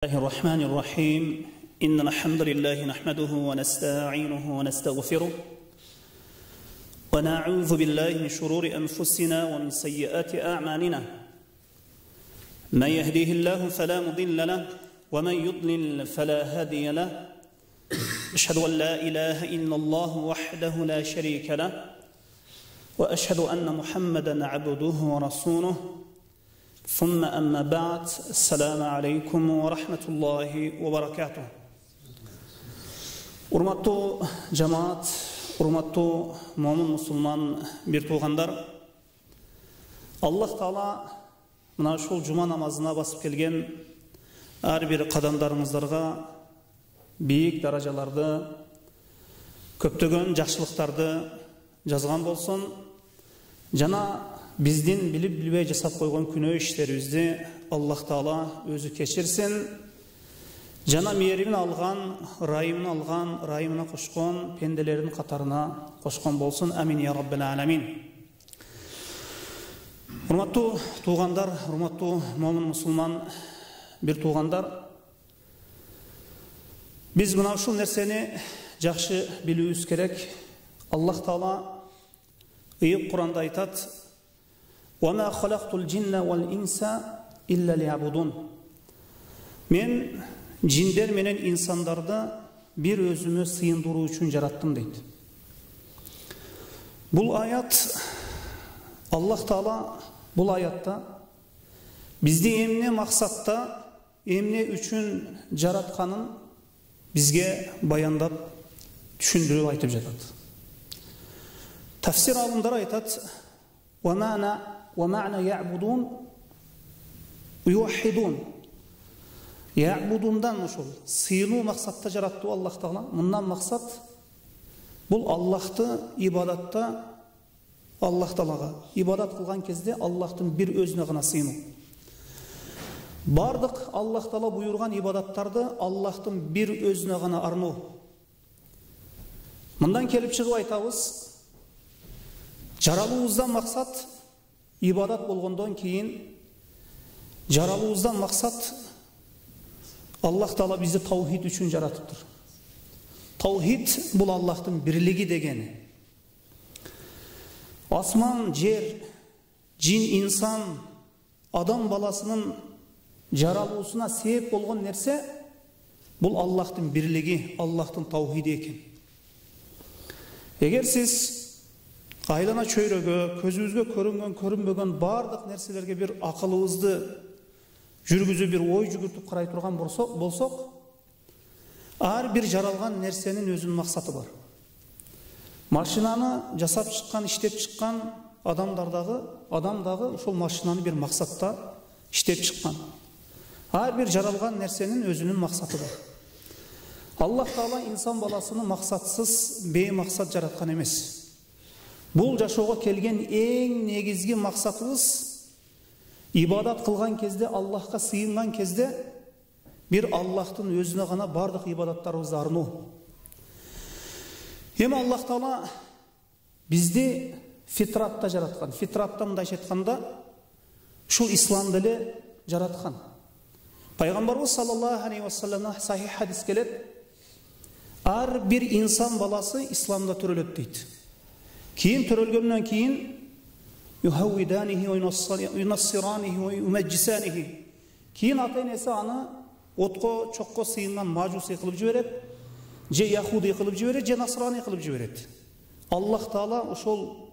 الله الرحمن الرحيم إن الحمد لله نحمده ونستعينه ونستغفره ونعوذ بالله من شرور أنفسنا ومن سيئات أعمالنا من يهديه الله فلا مضل له ومن يضلل فلا هادي له أشهد أن لا إله إلا الله وحده لا شريك له وأشهد أن محمدا عبده ورسوله ثم أما بعد السلام عليكم ورحمة الله وبركاته. Урматтуу жамаат, урматтуу момун мусулман бир туугандар, Аллах Таала мына ушул жума намазына басып келген ар бир кадамдарыңыздарга бийик даражаларды, көптөгөн жакшылыктарды жазган болсун, жана биздин билип билбей жасап койгон күнөө иштерибизди Аллах Таала өзү кечирсин, жана мээрибин алган, райымына кошкон пенделердин катарына кошкон болсун. Амин я раббил аламин. Урматтуу туугандар, урматтуу момун мусулман бир туугандар, биз мына ушул нерсени жакшы билүүбүз керек. Аллах Таала ыйык Куранда айтат: وَمَا خَلَقْتُ الْجِنَّ وَالْإِنْسَ إِلَّا لِيَعْبُدُونَ. Мен жиндер менен инсандарды бир өзүмө сыйындыруу үчүн жараттым дейт. Бул аят, Аллах Таала бул аятта бизди эмне максатта, эмне үчүн жаратканын бизге баяндап, түшүндүрүп айтып жатат. Тафсир алымдар айтат: ومعنى يعبدون يوحدون. Яъбудундан ушул сыйынуу максатта жаратты Аллах Таала. Мындан максат бул Аллахты ибадатта, Аллах Таалага ибадат кылган кезде Аллахтын бир өзүнө гана сыйынуу. Бардык Аллах Таала буйрган ибадаттарды Аллахтын бир өзүнө гана арноо. Мындан келип чыгып айтабыз, жаралуубуздан максат ибадат болгондон кийин, жаралуубуздан максат Аллах Таала бизди таухид үчүн жаратыптыр. Таухид бул Аллахтын бирлиги дегени. Асман, жер, жин, инсан, адам баласынын жаралуусуна себеп болгон нерсе бул Аллахтын бирлиги, Аллахтын таухиди экен. Эгер сиз айлана чөйрөгө, көзүбүзгө көрүнгөн, көрүнбөгөн бардык нерселерге бир акылыбызды жүргүзүп, бир ой жүгүртүп карай турган болсок, ар бир жаралган нерсенин өзүнүн максаты бар. Машинаны жасап чыккан, иштеп чыккан адам дагы ошол машинаны бир максатта иштеп чыккан. Ар бир жаралган нерсенин өзүнүн максаты бар. Аллах Таала инсан баласыны максатсыз, беймаксат жараткан эмес. Бул жашоого келген эң негизги максатыбыз ибадат кылган кезде, Аллахка сыйынган кезде бир Аллахтын өзүнө гана бардык ибадаттарыбызды арноо. Эми Аллах Таала бизди фитратта жараткан. Фитратта мындайча айтканда, ушул исламды эле жараткан. Пайгамбарыбыз саллаллаху алейхи ва салламдан сахих хадис келет: ар бир инсан баласы исламда төрөлөт дейт. Кийин төрөлгөндөн кийин юхавиданихи ва юнассиранихи ва юмаджисанихи. Кийин ата-энеси аны отко, чокко сыйынган мажуси кылып жиберет, же яхуди кылып жиберет, же насрани кылып жиберет. Аллах Таала ошол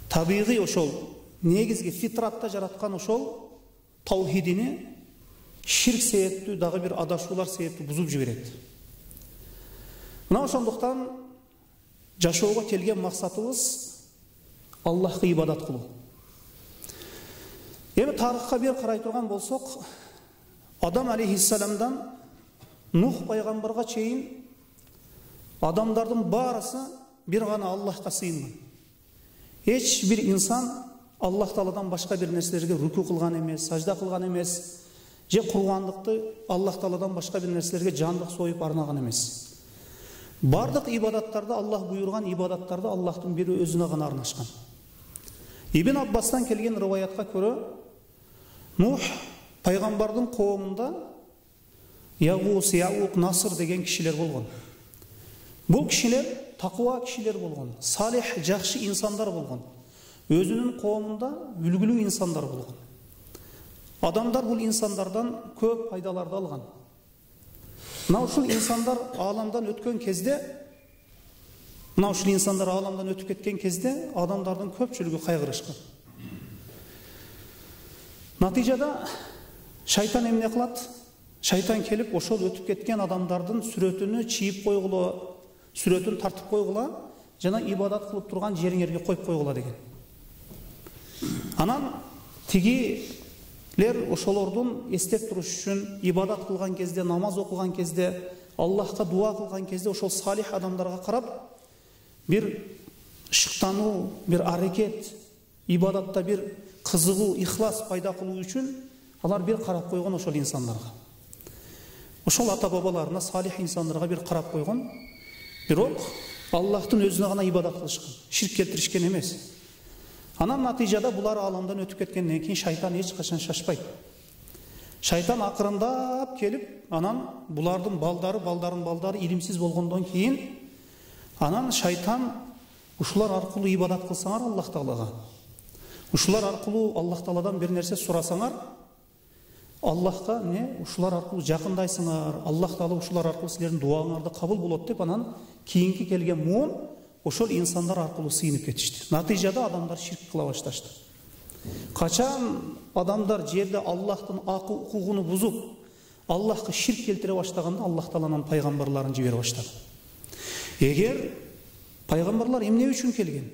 табигый, ошол негизги фитратта жараткан ошол таухидини ширк себептүү, дагы бир адашуулар себептүү бузуп жиберет. Мына ошондуктан жашоого келген максатыбыз Аллахка ибадат кылуу. Эми тарыхка бир карай турган болсок, Адам алейхиссаламдан Нух пайгамбарга чейин адамдардын баарысы бир гана Аллахка сыйынган. Эч бир инсан Аллах Тааладан башка бир нерселерге руку кылган эмес, сажда кылган эмес, же курбандыкты Аллах Тааладан башка бир нерселерге жандык союп арнаган эмес. Бардык ибадаттарды, Аллах буйрган ибадаттарды Аллахтын бир өзүнө гана арнашкан. Ибн Аббастан келген риваятка көрө, Нух пайгамбардын коомунда Яғус, Яуқ, Насыр деген кишилер болгон. Бул кишилер такыва кишилер болгон, салих, жакшы инсандар болгон. Өзүнүн коомунда үлгүлүү инсандар болгон. Адамдар бул инсандардан көп пайдаларды алган. Мына ушул инсандар ааламдан өткөн кезде, адамдардын көпчүлүгү кайгырышкан. Натыйжада шайтан эмне кылат? Шайтан келип ошол өтүп кеткен адамдардын сүрөтүнү чийип койгула, сүрөтүн тартып койгула, жана ибадат кылып турган жериңерге коюп койгула деген. Анан тигилер ошолордун эстеп туруш үчүн ибадат кылган кезде, намаз окуган кезде, Аллахка дуа кылган кезде ошол салих адамдарга карап бир шыктануу, бир аракет, ибадатта бир кызыгуу, ихлас пайда кылуу үчүн алар бир карап койгон ошол инсандарга. Ошол ата бабаларына, салих инсандарга бир карап койгон. Бирок Аллахтын өзүнө гана ибадат кылышкан, ширк келтиришкен эмес. Анан натыйжада булар ааламдан өтүп кеткенден кийин шайтан эч качан шашпайт. Шайтан акырындап келип, анан булардын балдардын балдары илимсиз болгондон кийин, анан шайтан ушулар аркылуу ибадат кылсаңар Аллах Таалага, ушулар аркылуу Аллах Тааладан бир нерсе сурасаңар, Аллахка ушулар аркылуу жакындайсыңар, Аллах Таала ушулар аркылуу силердин дуаңарды кабыл болот деп, анан кийинки келген муун ошол инсандар аркылуу сыйынып кетишти. Натыйжада адамдар ширк кыла башташты. Качан адамдар жерде Аллахтын акы укугуну бузуп, Аллахка ширк келтире баштаганда, Аллах Тааланын пайгамбарларын жибере баштады. Эгер пайгамбарлар эмне үчүн келген?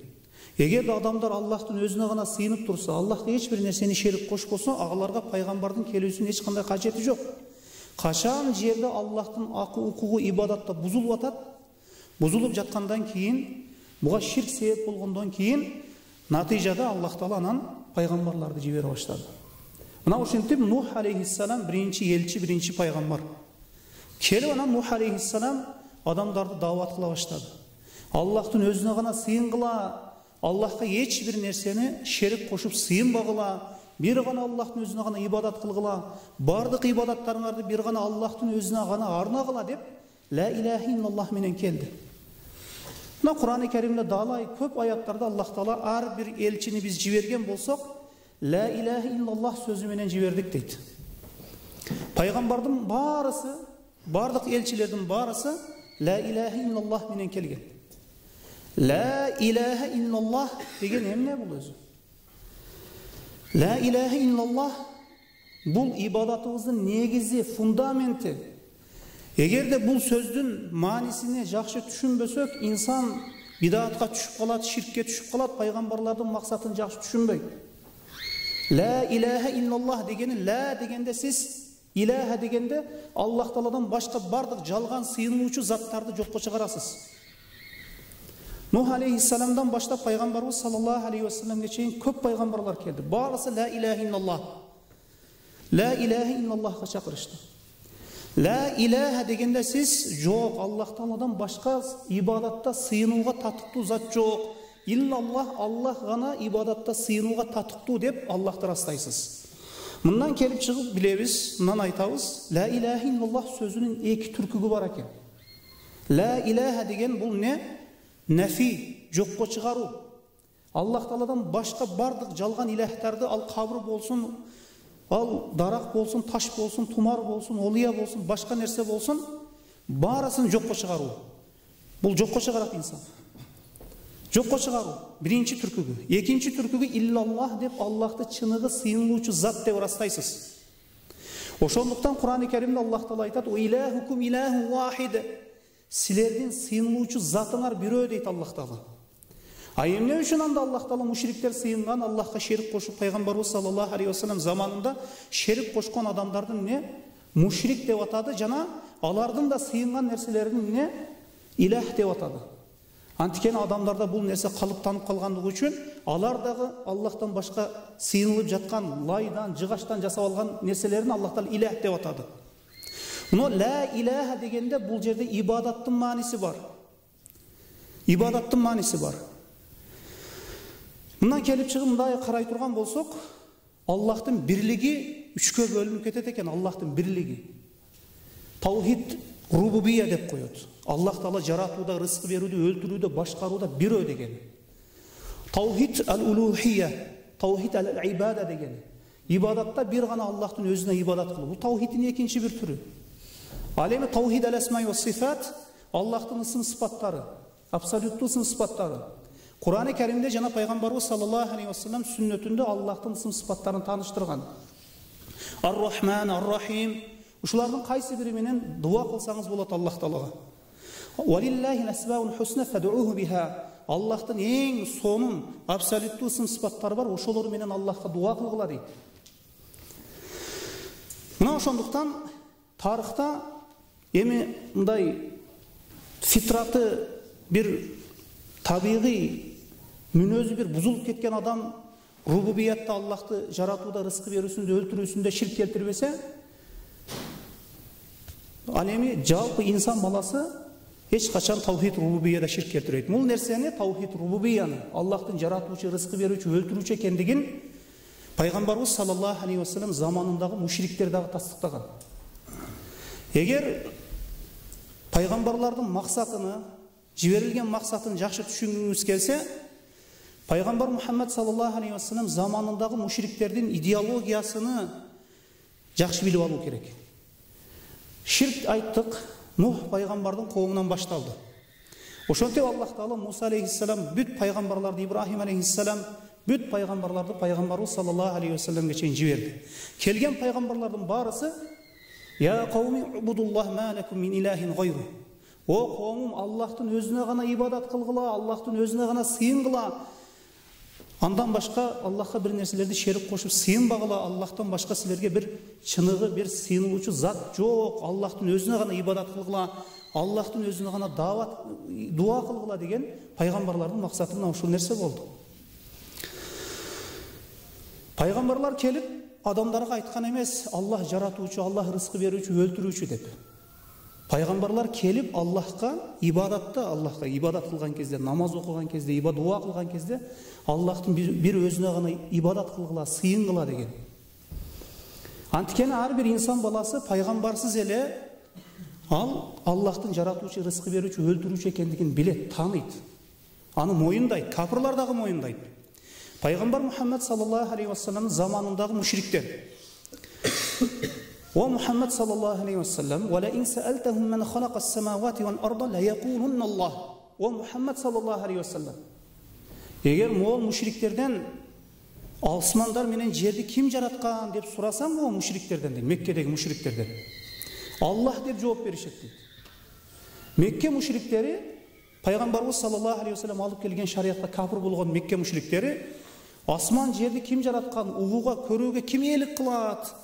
Эгер адамдар Аллахтын өзүнө гана сыйынып турса, Аллахка эч бир нерсени шерик кошпосо, агаларга пайгамбардын келүүсүнүн эч кандай кажети жок. Качан жерде Аллахтын акы укугу ибадатта бузулуп атат, бузулуп жаткандан кийин, буга ширк себеп болгондон кийин, натыйжада Аллах Таала анан пайгамбарларды жибере баштады. Мына ошентип Нух алейхиссалам биринчи элчи, биринчи пайгамбар. Келип анан Нух алейхиссалам адамдарды даават кыла баштады. Аллахтын өзүнө гана сыйынгыла, Аллахка эч бир нерсени шерик кошуп сыйынбагыла, бир гана Аллахтын өзүнө гана ибадат кылгыла, бардык ибадаттарыңарды бир гана Аллахтын өзүнө гана арнагыла деп, ла илаха иллаллах менен келди. Мына Кур'ан-ы Керимде далай көп аяттарда Аллах Таала ар бир элчини биз жиберген болсок, ла илаха иллаллах сөзү менен жибердик дейт. Пайгамбардын баарысы, бардык элчилердин баарысы ла илаха иллаллах менен келген. Ла илаха иллаллах деген эмне бул өзү? Ла илаха иллаллах бул ибадатыбыздын негизи, фундаменти. Эгерде бул сөздүн маанисине жакшы түшүнбөсөк, инсан бидатка түшүп калат, ширкке түшүп калат, пайгамбарлардын максатын жакшы түшүнбөйт. Ла илаха иллаллах дегени, ла дегенде сиз, илаха дегенде Аллах Тааладан башка бардык жалган сыйынуучу заттарды жокко чыгарасыз. Нух алейхиссаламдан баштап пайгамбарыбыз саллаллаху алейхи вассаламга чейин көп пайгамбарлар келди. Баарысы ла илаха иллаллах. Ла илаха иллаллахка чакырышты. Ла илаха дегенде сиз жок, Аллах Тааладан башка ибадатта сыйынууга татыктуу зат жок. Иллаллах, Аллах гана ибадатта сыйынууга татыктуу деп Аллахты растайсыз. Мындан келип чыгып билебиз, мындан айтабыз, ла илаха иллаллах сөзүнүн эки түркүгү бар экен. Ла илаха деген бул не? Нафи, жокко чыгаруу. Аллах Тааладан башка бардык жалган илахтарды, ал кабыр болсун, ал дарак болсун, таш болсун, тумар болсун, олия болсун, башка нерсе болсун, баарысын жокко чыгаруу. Бул жокко чыгарат инсан. Жокко чыгаруу биринчи түркүгү. Экинчи түркүгү иллаллах деп Аллахты чыныгы сыйынуучу зат деп ырастайсыз. Ошондуктан Кур'ан-ы Керимде Аллах Таала айтат: "Ва илахукум илаху вахид." Силердин сыйынуучу затыңар бирөө дейт Аллах Таала. А эмне үчүн анда Аллах Таала мушриктер сыйынган, Аллахка шерик кошуп, пайгамбарыбыз саллаллаху алейхи вассалам заманында шерик кошкон адамдардын не? Мушрик деп атады, жана алардын да сыйынган нерселерин не? Илах деп атады. Антикен адамдарда бул нерсе калыптанып калгандыгы үчүн алар дагы Аллахтан башка сыйынылып жаткан лайдан, жыгаштан жасап алган нерселерин Аллах Таала илах деп атады. Но ла илаха дегенде бул жерде ибадаттын мааниси бар. Ибадаттын мааниси бар. Мындан келип чыгып мындай карай турган болсок, Аллахтын бирлиги үчкө бөлүнүп кетет экен, Аллахтын бирлиги. таухид рубубия деп коет. Аллах Таала жаратууда, рызкы берүүдө, өлтүрүүдө, башкарууда бирөө деген. Таухид ал-улухия, таухид ал-ибада деген. Ибадатта бир гана Аллахтын өзүнө ибадат кылуу. Бул таухиддин экинчи бир түрү. Ал эми таухид ал-асма ва сифат, Аллахтын ысым сыпаттары, абсолюттуу ысым сыпаттары. Кур'ан-ы Каримде жана пайгамбарыбыз саллаллаху алейхи ва саллям сүннөтүндө Аллахтын ысым сыпаттарын тааныштырган. Ар-Рахман, Ар-Рахим. Ушулардын кайсы бири менен дуа кылсаңыз болот Аллах Таалага. Валиллахи асмаул хусна фад'уху биха. Аллахтын эң сонун абсолюттуу ысым сыпаттары бар, ошолор менен Аллахка дуа кылгыла дейт. Мына ошондуктан тарыхта эми мындай фитраты бир табигый мүнөзү бир бузулуп кеткен адам рубубиятта Аллахты жаратууда, рызкы берүүсүндө, өлтүрүүсүндө ширк келтирбесе, ал эми жалпы инсан баласы эч качан таухид рубубияда ширк келтирбейт. Бул нерсени таухид рубубияны, Аллахтын жаратуучу, рызкы берүүчү, өлтүрүүчү экендигин пайгамбарыбыз саллаллаху алейхи ва саллям заманындагы мушриктер дагы тастыктаган. Эгер пайгамбарлардын максатыны, жиберилген максатын жакшы түшүнгүңүз келсе, пайгамбар Мухаммад саллаллаху алейхи ва саллям заманындагы мушриктердин идеологиясыны жакшы билип алуу керек. Ширк айттык, Нух пайгамбардын коомунан башталды. Ошентип Аллах Таала Муса алейхиссалам, бүт пайгамбарларды, Ибрахим алейхиссалам, бүт пайгамбарларды пайгамбарыбыз саллаллаху алейхи ва саллямга чейин жиберди. Келген пайгамбарлардын барысы: "Я кауми убудуллах ма лакум мин илахин гайру." О коомум, Аллахтын өзүнө гана ибадат кылгыла, Аллахтын өзүнө гана сыйынгыла. Андан башка Аллахка бир нерселерди шерик кошуп сыйынбагыла, Аллахтан башка силерге бир чыныгы, бир сыйынуучу зат жок. Аллахтын өзүнө гана ибадат кылгыла, Аллахтын өзүнө гана дуа кылгыла деген пайгамбарлардын максатына ушул нерсе болду. Пайгамбарлар келип адамдарга айткан эмес, Аллах жаратуучу, Аллах рызкы берүүчү, өлтүрүүчү деп. Пайгамбарлар келип Аллахка ибадатта, Аллахка ибадат кылган кезде, намаз окуган кезде, дуа кылган кезде Аллахтын бир өзүнө гана ибадат кылгыла, сыйынгыла деген. Антикени ар бир инсан баласы пайгамбарсыз эле ал Аллахтын жаратуучу, рызкы берүүчү, өлтүрүүчү экендигин билет, тааныйт. Аны моюндайт, капырлар дагы моюндайт. Пайгамбар Мухаммад саллаллаху алейхи ва саллямдын заманындагы мушриктер: "О Мухаммад саллаллаху алейхи ва саллям, ва ла ин саалтахум ман халаqa as-самавати вал арда ла якулунна Аллах." О Мухаммад саллаллаху алейхи ва саллям, эгер могул мушриктерден асмандар менен жерди ким жараткан деп сурасаң, о мушриктерден, Меккедеги мушриктерден, Аллах деп жооп беришет дейт. Мекке мушриктери пайгамбарыбыз саллаллаху алейхи ва саллям алып келген шариатка капыр болгон Мекке мушриктери асман жерди ким жараткан, угууга, көрүүгө ким ээлик кылат,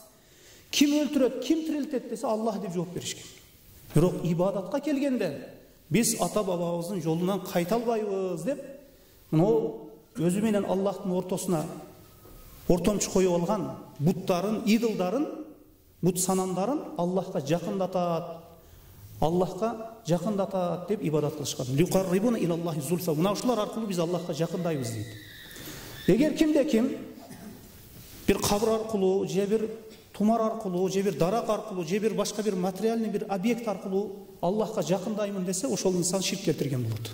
ким өлтүрөт, ким тирилтет десе Аллах деп жооп беришкен. Бирок ибадатка келгенде биз ата бабабыздын жолунан кайта албайбыз деп, мына өзү менен Аллахтын ортосуна ортомчу коюп алган буттарын, идолдарын, бут санамдарын Аллахка жакындатат, Аллахка жакындатат деп ибадат кылышкан. Лиқаррибуна илаллахи зульфа. Мына ушулар аркылуу биз Аллахка жакындайбыз дейт. Эгер кимде ким бир кабыр аркылуу, же бир тумар аркылуу, же бир дарак аркылуу, же бир башка бир материальный бир объект аркылуу Аллахка жакындаймын десе, ошол инсан ширк келтирген болот.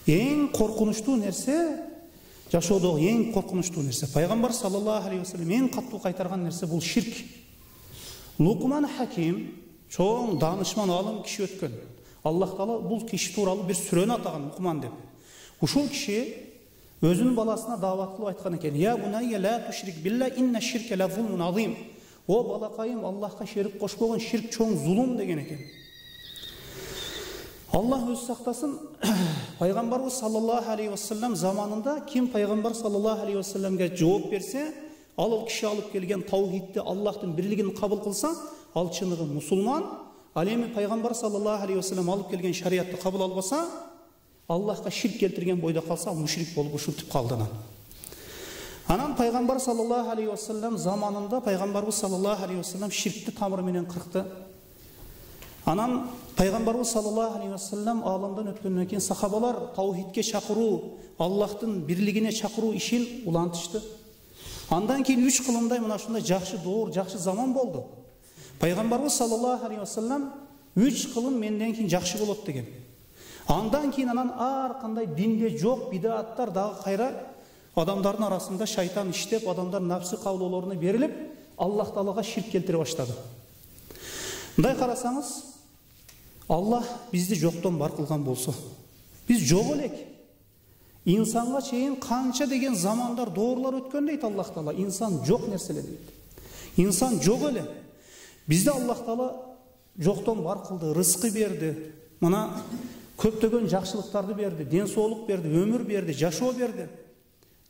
Эң коркунучтуу нерсе, жашоодогу эң коркунучтуу нерсе, пайгамбар саллаллаху алейхи ва саллям эң каттуу кайтарган нерсе бул ширк. Лукман Хаким, чоң данышман алым киши өткөн. Аллах Таала бул киши тууралуу бир сүрөнү атаган, Лукман деп. Ушул киши өзүнүн баласына даават кылып айткан экен: "Я бунайя ла тушрик билла инна ширка ла зулмун азим." О балакайым, Аллахка шерик кошпогон ширк чоң зулум деген экен. Аллах өзү сактасын. Пайгамбарыбыз саллаллаху алейхи ва саллям заманында ким пайгамбар саллаллаху алейхи ва саллямга жооп берсе, ал киши алып келген таухидти, Аллахтын бирлигин кабыл кылса, ал чыныгы мусулман. Ал эми пайгамбар саллаллаху алейхи ва саллям алып келген шариатты кабыл албаса, Аллахка ширк келтирген бойда калса, ал мушрик болуп ушинтип калды. Анан пайгамбар саллаллаху алейхи ва саллям заманында пайгамбарыбыз саллаллаху алейхи ва саллям ширкти тамыры менен кыркты. Анан пайгамбарыбыз саллаллаху алейхи ва саллям аламдан өткөндөн кийин сахабалар таухидке чакыруу, Аллахтын бирлигине чакыруу ишин улантышты. Андан кийин 3 кылымдай мына ушундай жакшы доор, жакшы заман болду. Пайғамбарыбыз саллаллаху алейхи вассалам 3 кылым менден кийин жакшы болот деген. Андан кийин анан ар кандай динде жок бидаттар дагы кайра адамдардын арасында шайтан иштеп, адамдар нафсы каулоолоруна берилип, Аллах Таалага ширк келтире баштады. Мындай карасаңыз, Аллах бизди жоктон бар кылган болсо, биз жок элек. İnsanға чейин канча деген замандар, доорлар өткөн дейт Аллах Таала. İnsan жок нерселер дейт. İnsan жок эле. Бизди Аллах Таала жоктон бар кылды, рызкы берди. Мына көптөгөн жакшылыктарды берди, ден соолук берди, өмүр берди, жашоо берди.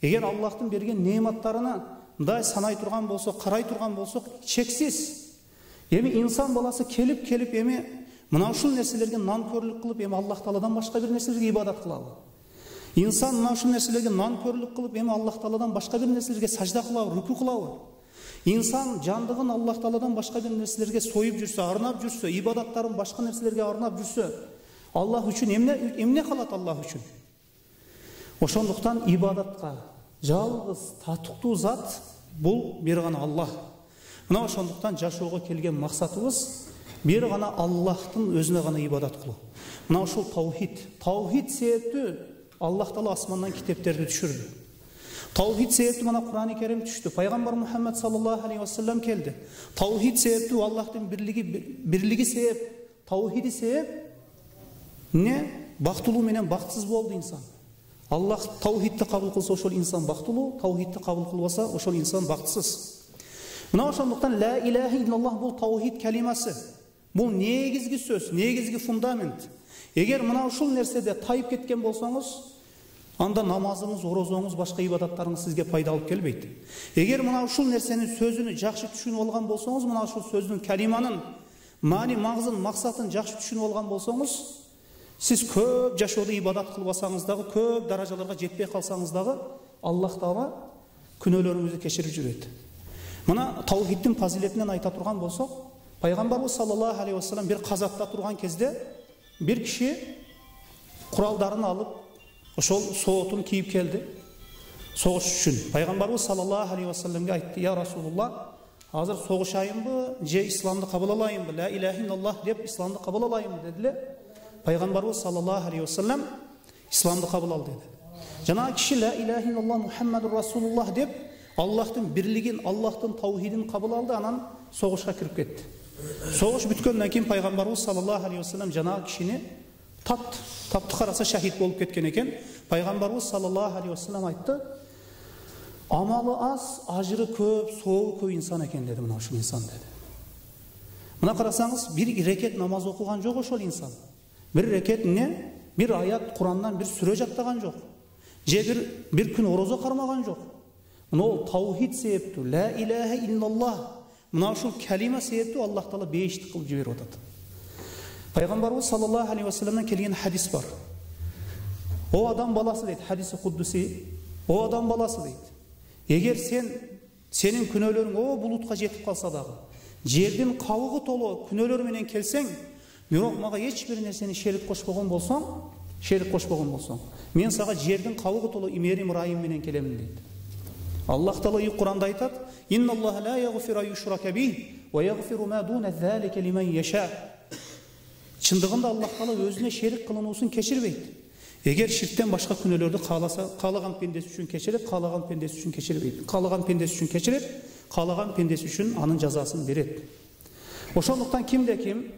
Эгер Аллахтын берген неаматтарына мындай санай турган болсо, карай турган болсок, чексиз. Эми инсан баласы келип эми мына ушул нерселерге нанкөрлүк кылып, эми Аллах Тааладан башка бир нерселерге ибадат кылабы? İnsan mına ушул нерселерге нанкөрлүк кылып, эми Аллах Тааладан башка бир нерселерге сажда кылабы, рүкү кылабы? İnsan жандыгын Аллах Тааладан башка бир нерселерге союп жүрсө, арнап жүрсө, ибадаттарын башка нерселерге арнап жүрсө, Аллах үчүн эмне калат Аллах үчүн? Ошондуктан ибадатка жалгыз татыктуу зат бул бир гана Аллах. Мына ошондуктан жашоого келген максатыбыз бир гана Аллахтын өзүнө гана ибадат кылуу. Мына ушул таухид. Таухид себептүү Аллах Таала асмандан китептерди түшүрдү. Таухид себептүү мына Кур'ан-ы Керим түштү. Пайгамбар Мухаммад саллаллаху алейхи вассалам келди. Таухид себептүү Аллахтын бирлиги себеп, таухиди себеп не бактылуу менен бактсыз болду инсан. Аллах таухидти кабыл кылса ошол инсан бактылуу, таухидти кабыл кылбаса ошол инсан бактсыз. Мына ошондуктан ла илаха иллаллах бул таухид калимасы. Бул негизги сөз, негизги фундамент. Эгер мына ушул нерседе тайып кеткен болсоңуз, анда намазыңыз, орозоңуз, башка ибадаттарыңыз сизге пайда алып келбейт. Эгер мына ушул нерсенин сөзүнү жакшы түшүнүп алган болсоңуз, мына ушул сөздүн калиманын маани, маңызын, максатын жакшы түшүнүп алган болсоңуз, сиз көп жашоодо ибадат кылбасаңыз дагы, көп даражаларга жетпей калсаңыз дагы, Аллах Таала күнөөлөрүңүздү кечирип жүрөт. Мына таухиддин фазилетинен айта турган болсок, Пайгамбарыбыз саллаллаху алейхи вассалам бир казатта турган кезде bir kişi kurallarını alıp ошол соотун кийип келди. Согуш үчүн. Пайгамбарыбыз саллаллаху алейхи вассаламга айтты: "Я Расулуллах, азыр согушайынбы, же исламды кабыл алайынбы? Ла илаха иллаллах деп исламды кабыл алайынбы?" дедиле. Пайгамбарыбыз саллаллаху алейхи вассалам исламды кабыл ал деди. Жана киши ла илаха иллаллах Мухаммадур Расулуллах деп Аллахтын бирлигин, Аллахтын таухидин кабыл алды, анан согушка кирип кетти. Soğuş bütkөндөн кийин Пайгамбарыбыз саллаллаху алейхи вассалам жанагы кишини тапты караса шахид болуп кеткен экен. Пайгамбарыбыз саллаллаху алейхи вассалам айтты: "Амалы аз, ажыры көп, соогу көп инсан экен" деди. Мына ушул инсан деди. Мына карасаңыз, бир рекет намаз окуган жок ошол инсан. Бир рекет эмне? Бир аят Курандан бир сүрө жаттаган жок. Же бир күн орозо кармаган жок. Мына ол таухид себептүү, ла илаха иллаллах. Мына ушул калима себептүү Аллах Таала бейиштик кылып жиберип атат. Пайгамбарыбыз саллаллаху алейхи вассаламдан келген хадис бар. О адам баласы дейт, хадиси куддуси. О адам баласы дейт. Эгер сенин күнөөлөрүң о булутка жетип калса дагы, жердин кабыгы толо күнөөлөр менен келсең, бирок мага эч бир нерсени шерик кошпогон болсоң, мен сага жердин кабыгы толо имерим райым менен келемин дейт. Аллах Таала Кур'анда айтат: "Инналлаха ла ягфиру юшрака бих ва ягфиру ма дуна залика лиман яша." Чындыгында Аллах Таала өзүнө шерик кылынуусун кечирбейт. Эгер ширктен башка күнөөлөрдү кааласа, каалаган пендеси үчүн кечирет, каалаган пендеси үчүн кечирбейт. Каалаган пендеси үчүн кечирет, каалаган пендеси үчүн анын жазасын берет. Ошондуктан кимде ким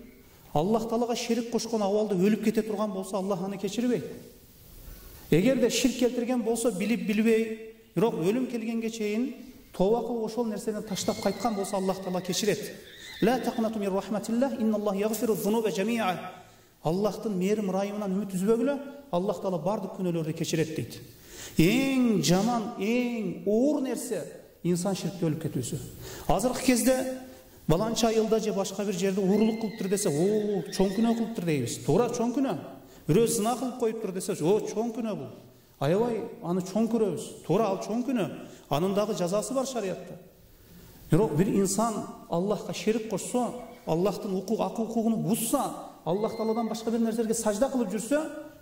Аллах Таалага шерик кошкон абалда өлүп кете турган болсо, Аллах аны кечирбейт. Эгерде ширк келтирген болсо, билип билбей, бирок өлүм келгенге чейин тооба кылып ошол нерсени таштап кайткан болсо, Аллах Таала кечирет. Ла тaqnatu min rahmatillah, innalloh yaghfiru dhunuba jami'a. Аллахтын мээрим райымынан үмүт үзбөгүлө, Аллах Таала бардык күнөөлөрдү кечирет дейт. Эң жаман, эң оор нерсе инсан ширкте өлүп кетүүсү. Азыркы кезде баланча айылда же башка бир жерде уурулук кылыптыр десе, о, чоң күнөө кылыптыр дейбиз. Туура чоң күнөө. Бирөө сына кылып коюптур десе, о, чоң күнөө бул. Аябай аны чоң көрөбүз. Туура ал чоң күнөө. Анын дагы жазасы бар шариятта. Бирок бир инсан Аллахка шерик кошсо, Аллахтын укугуну бузса, Аллах Тааладан башка бир нерселерге сажда кылып жүрсө,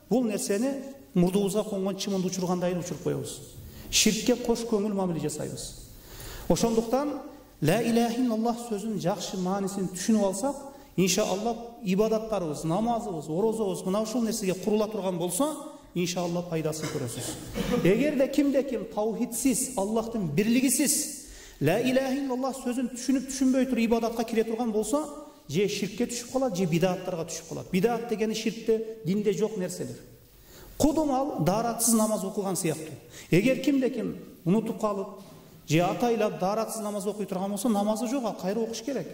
бул нерсени мурдубузга конгон чымынды учургандай учуруп коебуз. Ширкке кош көңүл мамиле жасайбыз. Ошондуктан La ilahe illallah сөзін жақсы мәнісін түшініп алсақ, иншалла ибадаттарыбыз, намазыбыз, оразабыз мынау ушул нерсеге курула турган болсо, иншалла пайдасын көрөсүз. Эгерде кимде ким таухидсиз, Аллахтын бирлигисиз, ла илаха илlallah сөзін түшүнүп түшүнбөй туруп ибадатка кире турган болсо, же ширкке түшүп калат, же бидаттарга түшүп калат. Бидат дегени ширкте, динде жок нерселер. Кудумал даратсыз намаз окуган сыяктуу. Эгер кимде ким унутуп калып, же атайлап даратсыз намаз окуй турган болсо, намазы жок, кайра окуш керек.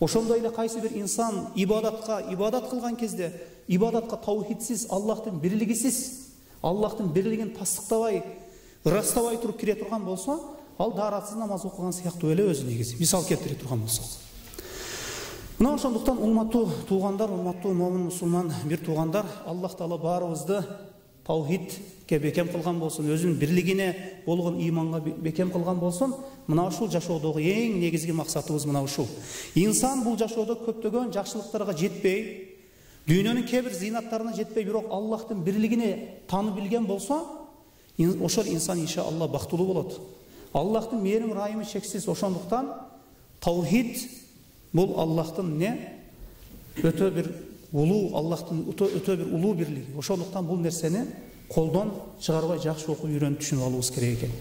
Ошондой эле кайсы бир инсан ибадат кылган кезде, ибадатка таухидсиз, Аллахтын бирлигисиз, Аллахтын бирлигин тастыктабай, ырастабай туруп кире турган болсо, ал даратсыз намаз окуган сыяктуу эле өзү негизи. Мисал келтире турган болсок. Мына ошондуктан урматтуу туугандар, урматтуу момун мусулман бир туугандар, Аллах Таала баарыбызды таухидке бекем кылган болсун, өзүнүн бирлигине болгон иманга бекем кылган болсун. Мына ушул жашоодогу эң негизги максатыбыз мына ушул. Инсан бул жашоодо көптөгөн жакшылыктарга жетпей, дүйнөнүн кээ бир зыйнаттарына жетпей, бирок Аллахтын бирлигине таанып билген болсо, ошол инсан иншалла бактылуу болот. Аллахтын мээрим райымы чексиз. Ошондуктан таухид бул Аллахтын өтө бир улуу, Аллахтын өтө бир улуу бирлиги. Ошондуктан бул нерсени колдон чыгарбай жакшы окуп үйрөнүп түшүнүп алуубуз керек экен.